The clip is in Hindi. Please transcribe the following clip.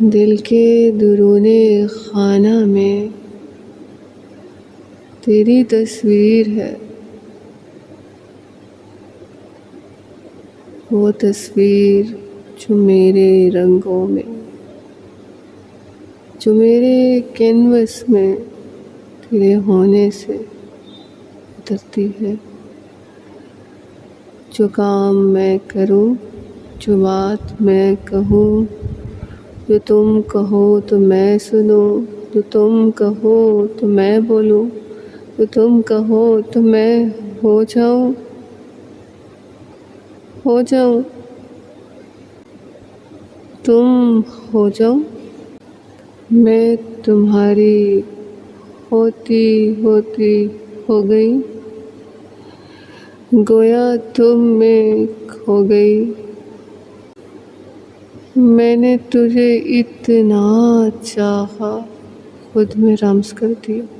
दिल के दुरूने खाना में तेरी तस्वीर है। वो तस्वीर जो मेरे रंगों में, जो मेरे कैनवस में तेरे होने से उतरती है। जो काम मैं करूं, जो बात मैं कहूं, जो तुम कहो तो मैं सुनूं, जो तुम कहो तो मैं बोलूं, जो तुम कहो तो मैं हो जाऊं, तुम हो जाओ। मैं तुम्हारी होती होती हो गई, गोया तुम में खो गई। मैंने तुझे इतना चाहा, खुद में रम्स कर दिया।